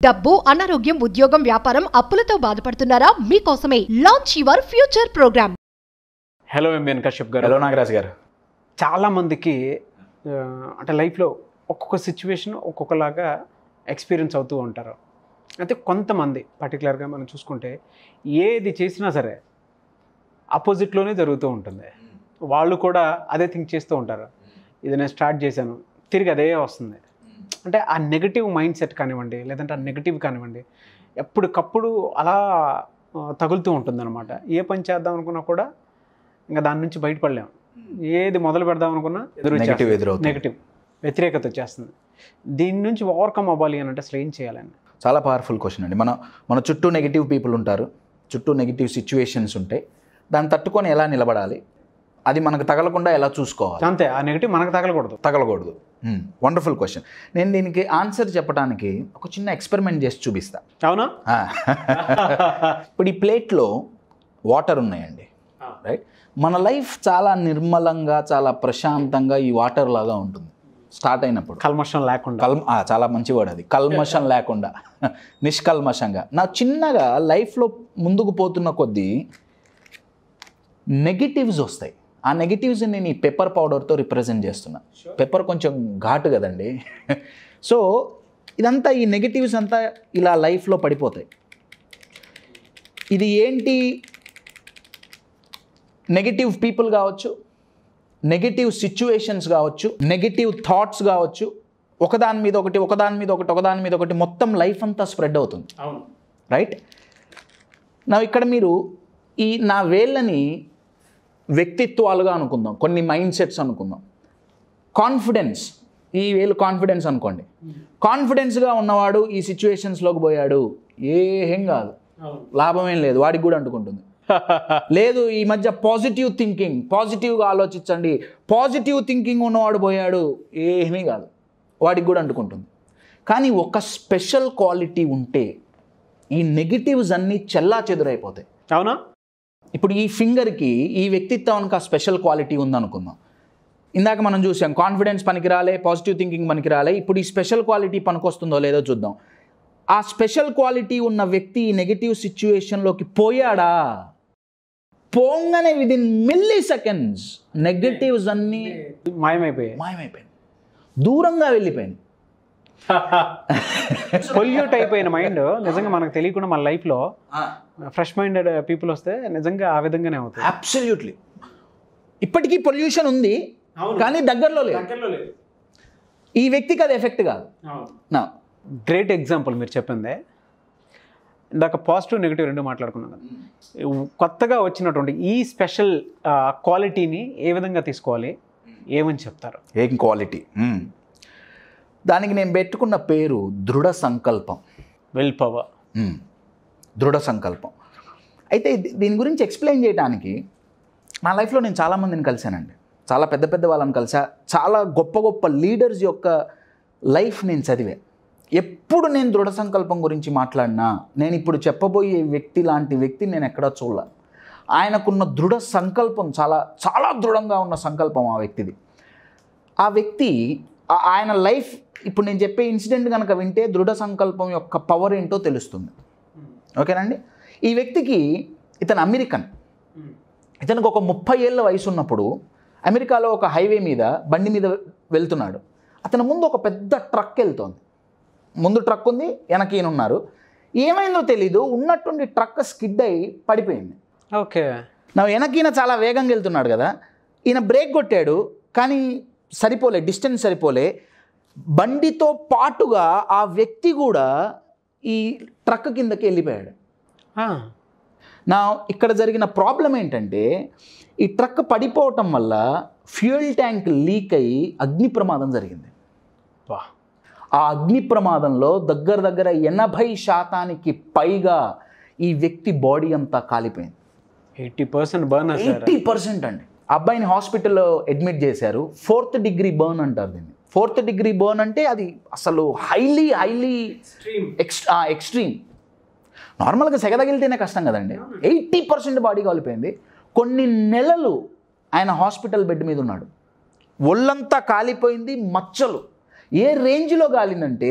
డబ్బు, అనారోగ్యం, ఉద్యోగం, వ్యాపారం, అప్పులతో బాధపడుతున్నారా? మీకోసమే launch your future program. Hello MN Kashyap గారు. హలో నాగరాజ్ గారు. చాలామందికి అంటే లైఫ్లో ఒక్కొక్క సిచ్యువేషన్ ఒక్కొక్కలాగా ఎక్స్పీరియన్స్ అవుతూ ఉంటారు. అయితే కొంతమంది పర్టికులర్గా మనం చూసుకుంటే ఏది చేసినా సరే ఆపోజిట్లోనే జరుగుతూ ఉంటుంది. వాళ్ళు కూడా అదే థింక్ చేస్తూ ఉంటారు. ఇది నేను స్టార్ట్ చేశాను, తిరిగి అదే వస్తుంది. అంటే ఆ నెగటివ్ మైండ్ సెట్ కానివ్వండి, లేదంటే ఆ నెగటివ్ కానివ్వండి, ఎప్పటికప్పుడు అలా తగులుతూ ఉంటుందన్నమాట. ఏ పని చేద్దాం అనుకున్నా కూడా ఇంకా దాని నుంచి బయటపడలేము. ఏది మొదలు పెడదాం అనుకున్నా నెగటివ్ వ్యతిరేకత వచ్చేస్తుంది. దీని నుంచి ఓవర్కమ్ అవ్వాలి అని అంటే అసలు ఏం చేయాలని? చాలా పవర్ఫుల్ క్వశ్చన్ అండి. మన చుట్టూ నెగిటివ్ పీపుల్ ఉంటారు, చుట్టూ నెగిటివ్ సిచ్యువేషన్స్ ఉంటాయి. దాన్ని తట్టుకొని ఎలా నిలబడాలి, అది మనకు తగలకుండా ఎలా చూసుకోవాలి, అంతే. ఆ నెగిటివ్ మనకు తగలకూడదు. Wonderful question. నేను దీనికి ఆన్సర్ చెప్పడానికి ఒక చిన్న ఎక్స్పెరిమెంట్ చేసి చూపిస్తా. అవునా? ఇప్పుడు ఈ ప్లేట్లో వాటర్ ఉన్నాయండి, రైట్? మన లైఫ్ చాలా నిర్మలంగా, చాలా ప్రశాంతంగా ఈ వాటర్ లాగా ఉంటుంది స్టార్ట్ అయినప్పుడు. కల్మషం లేకుండా. చాలా మంచి వర్డ్ అది, కల్మషం లేకుండా, నిష్కల్మషంగా. నా చిన్నగా లైఫ్లో ముందుకు పోతున్న కొద్దీ నెగిటివ్స్ వస్తాయి. ఆ నెగిటివ్స్ని నేను ఈ పెప్పర్ పౌడర్తో రిప్రజెంట్ చేస్తున్నా. పెప్పర్ కొంచెం ఘాటు కదండి. సో ఇదంతా, ఈ నెగిటివ్స్ అంతా ఇలా లైఫ్లో పడిపోతాయి. ఇది ఏంటి? నెగిటివ్ పీపుల్ కావచ్చు, నెగిటివ్ సిచ్యువేషన్స్ కావచ్చు, నెగిటివ్ థాట్స్ కావచ్చు. ఒకదాని మీద ఒకటి మొత్తం లైఫ్ అంతా స్ప్రెడ్ అవుతుంది. రైట్? ఇక్కడ మీరు ఈ నా వేళ్ళని వ్యక్తిత్వాలుగా అనుకుందాం, కొన్ని మైండ్ సెట్స్ అనుకుందాం. కాన్ఫిడెన్స్, ఈ వేలు కాన్ఫిడెన్స్ అనుకోండి. కాన్ఫిడెన్స్గా ఉన్నవాడు ఈ సిచ్యువేషన్స్లోకి పోయాడు, ఏం కాదు, లాభమేం లేదు, వాడికి కూడా అంటుకుంటుంది. లేదు, ఈ మధ్య పాజిటివ్గా ఆలోచించండి, పాజిటివ్ థింకింగ్ ఉన్నవాడు పోయాడు, ఏమీ కాదు, వాడికి కూడా అంటుకుంటుంది. కానీ ఒక స్పెషల్ క్వాలిటీ ఉంటే ఈ నెగిటివ్స్ అన్నీ చెల్లా చెదురైపోతాయి. అవునా? ఇప్పుడు ఈ ఫింగర్కి, ఈ వ్యక్తిత్వానికి ఆ స్పెషల్ క్వాలిటీ ఉందనుకుందాం. ఇందాక మనం చూసాం, కాన్ఫిడెన్స్ పనికిరాలే, పాజిటివ్ థింకింగ్ పనికిరాలే. ఇప్పుడు ఈ స్పెషల్ క్వాలిటీ పనికొస్తుందో లేదో చూద్దాం. ఆ స్పెషల్ క్వాలిటీ ఉన్న వ్యక్తి ఈ నెగిటివ్ సిచ్యువేషన్లోకి పోయాడా, పోగానే విదిన్ మిల్లీ సెకండ్స్ నెగటివ్స్ అన్నీ మాయమైపోయాయి, దూరంగా వెళ్ళిపోయింది. పొల్యూట్ అయిపోయిన మైండ్ నిజంగా మనకు తెలియకుండా మన లైఫ్లో ఫ్రెష్ మైండెడ్ పీపుల్ వస్తే నిజంగా ఆ విధంగానే అవుతుంది. అబ్సల్యూట్లీ. ఇప్పటికీ పొల్యూషన్ ఉంది, కానీ దగ్గరలో లేదు. ఈ వ్యక్తికి అది ఎఫెక్ట్ కాదు. నా గ్రేట్ ఎగ్జాంపుల్ మీరు చెప్పిందే. ఇందాక పాజిటివ్ నెగిటివ్ రెండు మాట్లాడుకున్నాను. కొత్తగా వచ్చినటువంటి ఈ స్పెషల్ క్వాలిటీని ఏ విధంగా తీసుకోవాలి, ఏమని చెప్తారు? ఏం క్వాలిటీ? దానికి నేను పెట్టుకున్న పేరు దృఢ సంకల్పం. Will power. దృఢ సంకల్పం. అయితే దీని గురించి ఎక్స్ప్లెయిన్ చేయడానికి నా లైఫ్లో నేను చాలామందిని కలిశానండి, చాలా పెద్ద పెద్ద వాళ్ళని కలిసా, చాలా గొప్ప గొప్ప లీడర్స్ యొక్క లైఫ్ నేను చదివా. ఎప్పుడు నేను దృఢ సంకల్పం గురించి మాట్లాడినా, నేను ఇప్పుడు చెప్పబోయే వ్యక్తి లాంటి వ్యక్తిని నేను ఎక్కడా చూడలే. ఆయనకున్న దృఢ సంకల్పం, చాలా చాలా దృఢంగా ఉన్న సంకల్పం ఆ వ్యక్తిది. ఆ వ్యక్తి, ఆయన లైఫ్, ఇప్పుడు నేను చెప్పే ఇన్సిడెంట్ కనుక వింటే దృఢ సంకల్పం యొక్క పవర్ ఏంటో తెలుస్తుంది. ఓకేనండి? ఈ వ్యక్తికి, ఇతను అమెరికన్, ఇతనికి ఒక 30 ఏళ్ళ వయసు ఉన్నప్పుడు అమెరికాలో ఒక హైవే మీద బండి మీద వెళ్తున్నాడు. అతని ముందు ఒక పెద్ద ట్రక్ వెళ్తోంది. ముందు ట్రక్ ఉంది, వెనక ఈయన ఉన్నారు. ఏమైందో తెలీదు, ఉన్నట్టుండి ట్రక్ స్కిడ్ అయి పడిపోయింది. ఓకే. వెనక ఈయన చాలా వేగంగా వెళ్తున్నాడు కదా, ఈయన బ్రేక్ కొట్టాడు, కానీ సరిపోలే, డిస్టెన్స్ సరిపోలే. బండితో పాటుగా ఆ వ్యక్తి కూడా ఈ ట్రక్ కిందకి వెళ్ళిపోయాడు. ఇక్కడ జరిగిన ప్రాబ్లం ఏంటంటే, ఈ ట్రక్ పడిపోవటం వల్ల ఫ్యూయల్ ట్యాంక్ లీక్ అయ్యి అగ్ని ప్రమాదం జరిగింది. ఆ అగ్ని ప్రమాదంలో దగ్గర 80% పైగా ఈ వ్యక్తి బాడీ అంతా కాలిపోయింది. 80% బర్న్. 80% అండి. అబ్బాయిని హాస్పిటల్లో అడ్మిట్ చేశారు. 4th degree బర్న్ అంటారు దీన్ని. 4th degree బర్న్ అంటే అది అసలు హైలీ ఎక్స్ట్రీమ్. నార్మల్గా సెగదగిలితేనే కష్టం కదండి. 80% బాడీ కాలిపోయింది. కొన్ని నెలలు ఆయన హాస్పిటల్ బెడ్ మీద ఉన్నాడు. ఒళ్ళంతా కాలిపోయింది, మచ్చలు. ఏ రేంజ్లో కాలిందంటే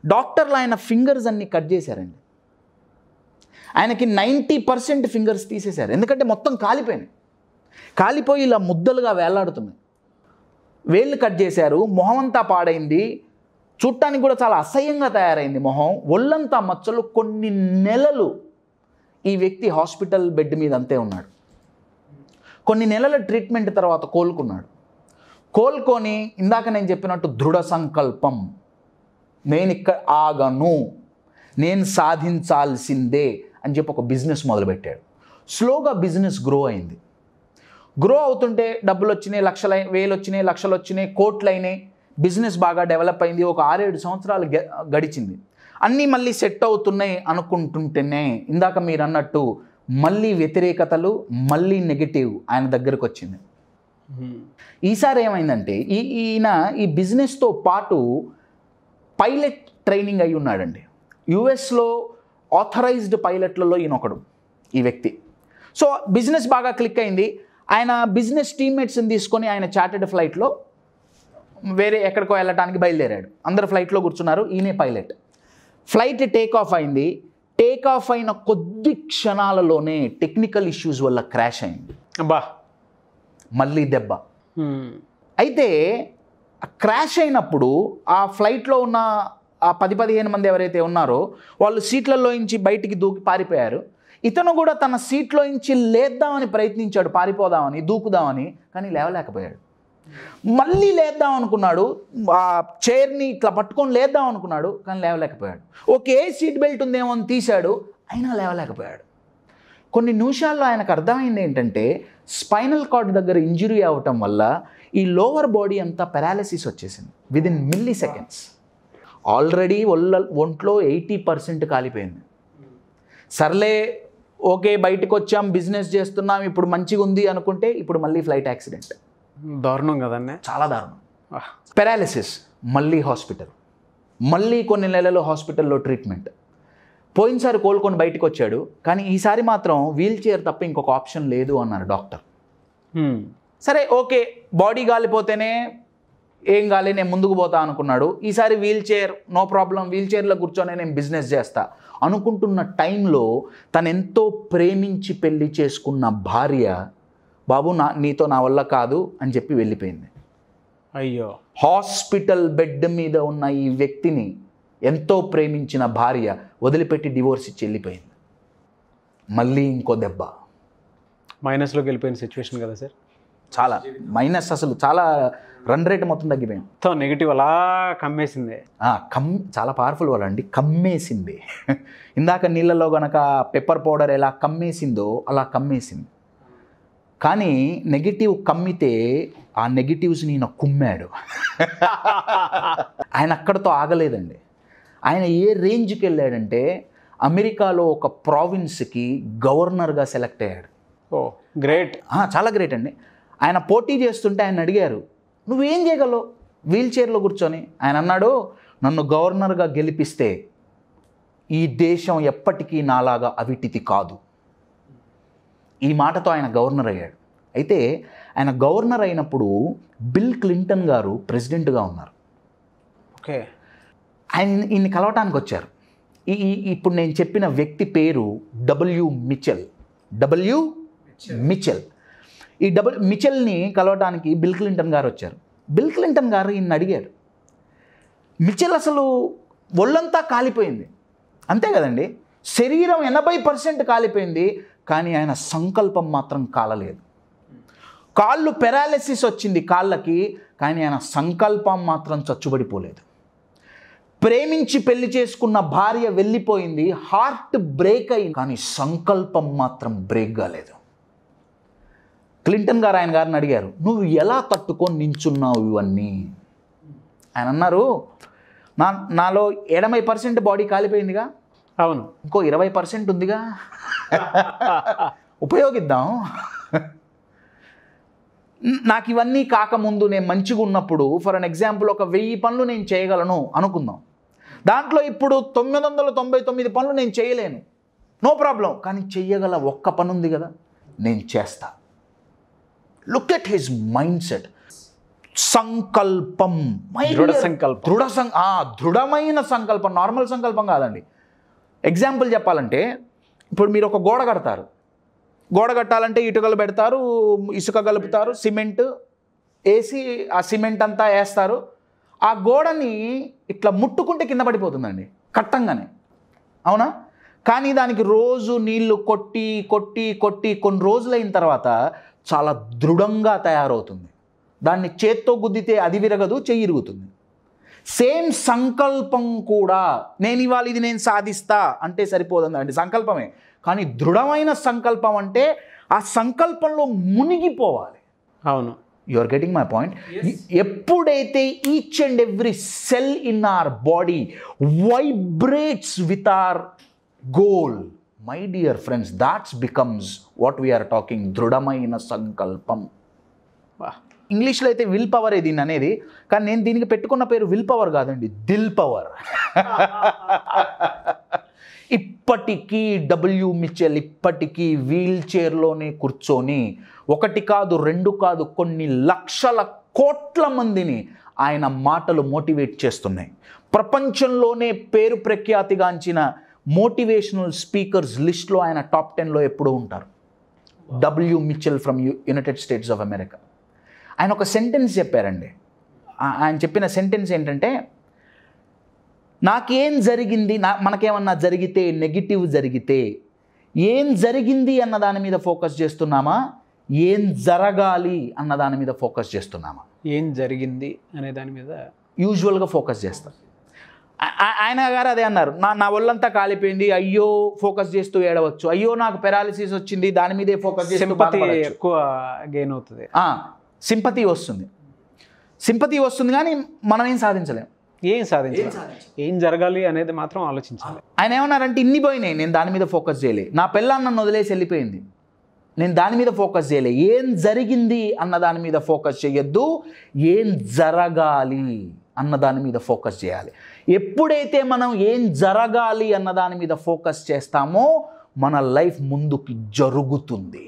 డాక్టర్లు ఆయన ఫింగర్స్ అన్ని కట్ చేశారండి. ఆయనకి 90% ఫింగర్స్ తీసేశారు. ఎందుకంటే మొత్తం కాలిపోయి ఇలా ముద్దలుగా వేలాడుతున్నాయి. వేళ్ళు కట్ చేశారు. మొహం అంతా పాడైంది. చూడటానికి కూడా చాలా అసహ్యంగా తయారైంది మొహం. ఒళ్ళంతా మచ్చలు. కొన్ని నెలలు ఈ వ్యక్తి హాస్పిటల్ బెడ్ మీద అంతే ఉన్నాడు. కొన్ని నెలల ట్రీట్మెంట్ తర్వాత కోలుకొని ఇందాక నేను చెప్పినట్టు దృఢ సంకల్పం, నేను ఇక్కడ ఆగను, నేను సాధించాల్సిందే అని చెప్పి ఒక బిజినెస్ మొదలుపెట్టాడు. స్లోగా బిజినెస్ గ్రో అయింది. గ్రో అవుతుంటే డబ్బులు వచ్చినాయి, వేలు వచ్చినాయి, లక్షలు వచ్చినాయి, కోట్లు అయినాయి. బిజినెస్ బాగా డెవలప్ అయింది. ఒక 6-7 సంవత్సరాలు గడిచింది. అన్నీ మళ్ళీ సెట్ అవుతున్నాయి అనుకుంటుంటేనే ఇందాక మీరు అన్నట్టు మళ్ళీ వ్యతిరేకతలు, మళ్ళీ నెగిటివ్ ఆయన దగ్గరకు వచ్చింది. ఈసారి ఏమైందంటే ఈయన ఈ బిజినెస్తో పాటు పైలట్ ట్రైనింగ్ అయి ఉన్నాడండి. యుఎస్లో ఆథరైజ్డ్ పైలట్లలో ఈయన ఒకడు ఈ వ్యక్తి. సో బిజినెస్ బాగా క్లిక్ అయింది. ఆయన బిజినెస్ టీమ్మేట్స్ని తీసుకొని ఆయన చార్టెడ్ ఫ్లైట్లో వేరే ఎక్కడికో వెళ్ళటానికి బయలుదేరాడు. అందరు ఫ్లైట్లో కూర్చున్నారు, ఈయనే పైలట్. ఫ్లైట్ టేక్ ఆఫ్ అయింది. టేక్ ఆఫ్ అయిన కొద్ది క్షణాలలోనే టెక్నికల్ ఇష్యూస్ వల్ల క్రాష్ అయింది. మళ్ళీ దెబ్బ. అయితే క్రాష్ అయినప్పుడు ఆ ఫ్లైట్లో ఉన్న ఆ 10-15 మంది ఎవరైతే ఉన్నారో వాళ్ళు సీట్లలో నుంచి బయటికి దూకి పారిపోయారు. ఇతను కూడా తన సీట్లో నుంచి లేద్దామని ప్రయత్నించాడు, పారిపోదామని, దూకుదామని, కానీ లేవలేకపోయాడు. మళ్ళీ లేద్దాం అనుకున్నాడు, ఆ చైర్ని ఇట్లా పట్టుకొని లేద్దాం అనుకున్నాడు, కానీ లేవలేకపోయాడు. ఓకే సీట్ బెల్ట్ ఉందేమో అని తీశాడు, అయినా లేవలేకపోయాడు. కొన్ని నిమిషాల్లో ఆయనకు అర్థమైంది ఏంటంటే స్పైనల్ కార్డ్ దగ్గర ఇంజురీ అవ్వటం వల్ల ఈ లోవర్ బాడీ అంతా పెరాలసిస్ వచ్చేసింది విదిన్ మిల్లీ సెకండ్స్. ఆల్రెడీ ఒంట్లో 80% కాలిపోయింది. సర్లే ఓకే బయటకు వచ్చాం, బిజినెస్ చేస్తున్నాం, ఇప్పుడు మంచిగా ఉంది అనుకుంటే ఇప్పుడు మళ్ళీ ఫ్లైట్ యాక్సిడెంట్. దారుణం కదన్నా, చాలా దారుణం. పెరాలిసిస్, మళ్ళీ హాస్పిటల్, మళ్ళీ కొన్ని నెలలు హాస్పిటల్లో ట్రీట్మెంట్. పోయినసారి కోలుకొని బయటకు వచ్చాడు, కానీ ఈసారి మాత్రం వీల్ చైర్ తప్ప ఇంకొక ఆప్షన్ లేదు అన్నారు డాక్టర్. సరే ఓకే బాడీ గాలిపోతేనే ఏం గాలి, నేను ముందుకు పోతా అనుకున్నాడు. ఈసారి wheel chair, no problem, wheel చైర్లో కూర్చొని నేను బిజినెస్ చేస్తా అనుకుంటున్న టైంలో తను ఎంతో ప్రేమించి పెళ్లి చేసుకున్న భార్య, బాబు నీతో నా వల్ల కాదు అని చెప్పి వెళ్ళిపోయింది. అయ్యో. హాస్పిటల్ బెడ్ మీద ఉన్న ఈ వ్యక్తిని ఎంతో ప్రేమించిన భార్య వదిలిపెట్టి డివోర్స్ ఇచ్చి వెళ్ళిపోయింది. మళ్ళీ ఇంకో దెబ్బ. మైనస్లోకి వెళ్ళిపోయిన సిచ్యువేషన్ కదా సార్. చాలా మైనస్, అసలు చాలా రన్ రేట్ మొత్తం తగ్గిపోయింది. నెగిటివ్ అలా కమ్మేసింది. చాలా పవర్ఫుల్ వర్డ్ అండి, కమ్మేసింది. ఇందాక నీళ్ళలో కనుక పెప్పర్ పౌడర్ ఎలా కమ్మేసిందో అలా కమ్మేసింది. కానీ నెగిటివ్ కమ్మితే ఆ నెగిటివ్స్ని ఈయన కుమ్మాడు. ఆయన అక్కడితో ఆగలేదండి. ఆయన ఏ రేంజ్కి వెళ్ళాడంటే అమెరికాలో ఒక ప్రావిన్స్కి గవర్నర్గా సెలెక్ట్ అయ్యాడు. ఓ గ్రేట్. చాలా గ్రేట్ అండి. ఆయన పోటీ చేస్తుంటే ఆయన అడిగారు, నువ్వేం చేయగలవు వీల్ చైర్లో కూర్చొని? ఆయన అన్నాడు, నన్ను గవర్నర్గా గెలిపిస్తే ఈ దేశం ఎప్పటికీ నాలాగా అవిటిది కాదు. ఈ మాటతో ఆయన గవర్నర్ అయ్యాడు. అయితే ఆయన గవర్నర్ అయినప్పుడు బిల్ క్లింటన్ గారు ప్రెసిడెంట్గా ఉన్నారు. ఓకే. ఈయన్ని కలవటానికి వచ్చారు. ఇప్పుడు నేను చెప్పిన వ్యక్తి పేరు మిచెల్. ఈ మిచెల్ని కలవటానికి బిల్ క్లింటన్ గారు వచ్చారు. బిల్ క్లింటన్ గారు ఈయన్ని అడిగారు, మిచెల్ అసలు ఒళ్ళంతా కాలిపోయింది అంతే కదండి, శరీరం 80% కాలిపోయింది, కానీ ఆయన సంకల్పం మాత్రం కాలలేదు. కాళ్ళు పెరాలసిస్ వచ్చింది కాళ్ళకి, కానీ ఆయన సంకల్పం మాత్రం చచ్చుబడిపోలేదు. ప్రేమించి పెళ్లి చేసుకున్న భార్య వెళ్ళిపోయింది, హార్ట్ బ్రేక్ అయింది, కానీ సంకల్పం మాత్రం బ్రేక్ కాలేదు. క్లింటన్ గారు ఆయన గారిని అడిగారు, నువ్వు ఎలా తట్టుకొని నించున్నావు ఇవన్నీ? ఆయన అన్నారు, నాలో 80% బాడీ కాలిపోయిందిగా, అవును, ఇంకో 20% ఉందిగా, ఉపయోగిద్దాం. నాకు ఇవన్నీ కాకముందు నేను మంచిగా ఉన్నప్పుడు ఫర్ అన్ ఎగ్జాంపుల్ ఒక 1000 పనులు నేను చేయగలను అనుకుందాం. దాంట్లో ఇప్పుడు 999 పనులు నేను చేయలేను, నో ప్రాబ్లం, కానీ చెయ్యగల ఒక్క పని ఉంది కదా, నేను చేస్తా. Look at his mind set. సంకల్పం. దృఢమైన సంకల్పం, నార్మల్ సంకల్పం కాదండి. ఎగ్జాంపుల్ చెప్పాలంటే ఇప్పుడు మీరు ఒక గోడ కడతారు. గోడ కట్టాలంటే ఇటుకలు పెడతారు, ఇసుక కలుపుతారు, సిమెంట్ వేసి ఆ సిమెంట్ అంతా వేస్తారు. ఆ గోడని ఇట్లా ముట్టుకుంటే కింద పడిపోతుందండి కట్టంగానే, అవునా? కానీ దానికి రోజు నీళ్లు కొట్టి కొట్టి కొట్టి కొన్ని రోజులైన తర్వాత చాలా దృఢంగా తయారవుతుంది. దాన్ని చేత్తో గుద్దితే అది విరగదు, చెయ్యి ఇరుగుతుంది. సేమ్ సంకల్పం కూడా, నేను ఇవాళ ఇది నేను సాధిస్తా అంటే సరిపోదండి, సంకల్పమే. కానీ దృఢమైన సంకల్పం అంటే ఆ సంకల్పంలో మునిగిపోవాలి. అవును, you are getting my point. ఎప్పుడైతే each and every cell in our body vibrates with our goal, my dear friends, that's becomes what we are talking, దృఢమైన సంకల్పం. ఇంగ్లీష్లో అయితే విల్ పవర్ దీన్ని అనేది, కానీ నేను దీనికి పెట్టుకున్న పేరు విల్ పవర్ కాదండి, దిల్ పవర్. ఇప్పటికీ డబ్ల్యూ మిచెల్ ఇప్పటికీ వీల్ చైర్లోనే కూర్చొని ఒకటి కాదు, రెండు కాదు, కొన్ని లక్షల కోట్ల మందిని ఆయన మాటలు మోటివేట్ చేస్తున్నాయి. ప్రపంచంలోనే పేరు ప్రఖ్యాతిగాంచిన మోటివేషనల్ స్పీకర్స్ లిస్ట్లో ఆయన టాప్ 10లో ఎప్పుడూ ఉంటారు. W Mitchell from United states of America. ఆయన ఒక సెంటెన్స్ చెప్పారండి. ఆయన చెప్పిన సెంటెన్స్ ఏంటంటే, నాకేం జరిగింది, మనకేమన్నా జరిగితే, నెగిటివ్ జరిగితే ఏం జరిగింది అన్న దాని మీద ఫోకస్ చేస్తున్నామా, ఏం జరగాలి అన్న దాని మీద ఫోకస్ చేస్తున్నామా? ఏం జరిగింది అనే దాని మీద యూజువల్గా ఫోకస్ చేస్తాం. ఆయన గారు అదే అన్నారు, నా ఒళ్ళంతా కాలిపోయింది, అయ్యో ఫోకస్ చేస్తూ ఏడవచ్చు, అయ్యో నాకు పెరాలిసిస్ వచ్చింది, దాని మీదే ఫోకస్ చేస్తూ ఎక్కువ గెయిన్ అవుతుంది, సింపతి వస్తుంది కానీ మనం ఏం సాధించలేం. ఏం జరగాలి అనేది మాత్రం ఆలోచించాలి. ఆయన ఏమన్నారంటే, ఇన్ని పోయినాయి, నేను దాని మీద ఫోకస్ చేయలే, నా పిల్లని నన్ను వదిలేసి వెళ్ళిపోయింది, నేను దాని మీద ఫోకస్ చేయలే, ఏం జరిగింది అన్న దాని మీద ఫోకస్ చేయొద్దు, ఏం జరగాలి అన్న దాని మీద ఫోకస్ చేయాలి. ఎప్పుడైతే మనం ఏం జరగాలి అన్న దాని మీద ఫోకస్ చేస్తామో మన లైఫ్ ముందుకి జరుగుతుంది.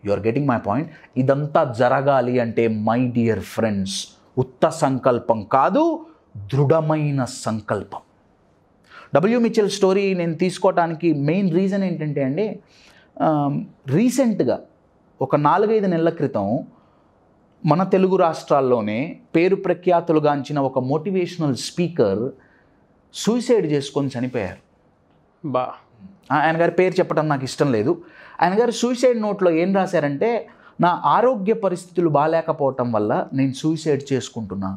You are getting my point. ఇదంతా జరగాలి అంటే మై డియర్ ఫ్రెండ్స్, ఉత్త సంకల్పం కాదు, దృఢమైన సంకల్పం. డబ్ల్యూ మిచెల్ స్టోరీ నేను తీసుకోవటానికి మెయిన్ రీజన్ ఏంటంటే అండి, రీసెంట్గా ఒక 4-5 నెలల క్రితం మన తెలుగు రాష్ట్రాల్లోనే పేరు ప్రఖ్యాతులుగాంచిన ఒక మోటివేషనల్ స్పీకర్ సూసైడ్ చేసుకొని చనిపోయారు. ఆయన గారి పేరు చెప్పడం నాకు ఇష్టం లేదు. ఆయన గారు సూసైడ్ నోట్లో ఏం రాశారంటే, నా ఆరోగ్య పరిస్థితులు బాగాలేకపోవటం వల్ల నేను సూసైడ్ చేసుకుంటున్నా.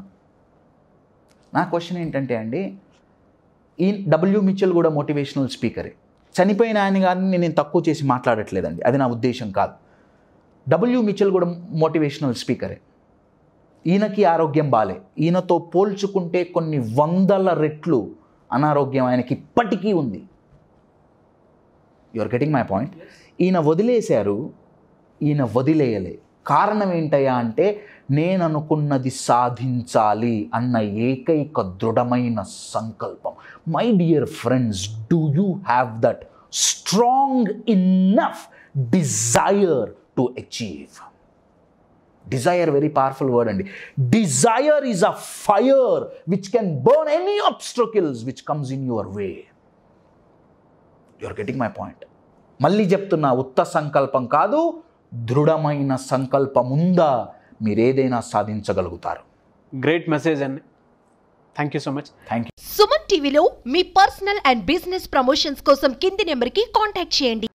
నా క్వశ్చన్ ఏంటంటే అండి, ఈ డబ్ల్యూ మిచెల్ కూడా మోటివేషనల్ స్పీకరే. చనిపోయిన ఆయన గారిని నేను తక్కువ చేసి మాట్లాడట్లేదండి, అది నా ఉద్దేశం కాదు. డబ్ల్యూ మిచెల్ కూడా మోటివేషనల్ స్పీకరే. ఈయనకి ఆరోగ్యం బాలే, ఈయనతో పోల్చుకుంటే కొన్ని 100 రెట్లు అనారోగ్యం ఆయనకి ఇప్పటికీ ఉంది. You are getting my point. ఈయన వదిలేశారు, ఈయన వదిలేయలే. కారణం ఏంటయ్యా అంటే, నేను అనుకున్నది సాధించాలి అన్న ఏకైక దృఢమైన సంకల్పం. My dear friends, do you have that strong enough desire to achieve? Desire, very powerful word అండి. Desire is a fire which can burn any obstacles which comes in your way. You are getting my point. మళ్ళీ చెప్తున్నా, ఉత్త సంకల్పం కాదు, దృఢమైన సంకల్పం ఉందా మీరు ఏదైనా సాధించగలుగుతారు. గ్రేట్ మెసేజ్ అండి. Thank you so much. Thank you. Suman టీవీలో మీ పర్సనల్ అండ్ బిజినెస్ ప్రమోషన్స్ కోసం కింది నెంబర్కి కాంటాక్ట్ చేయండి.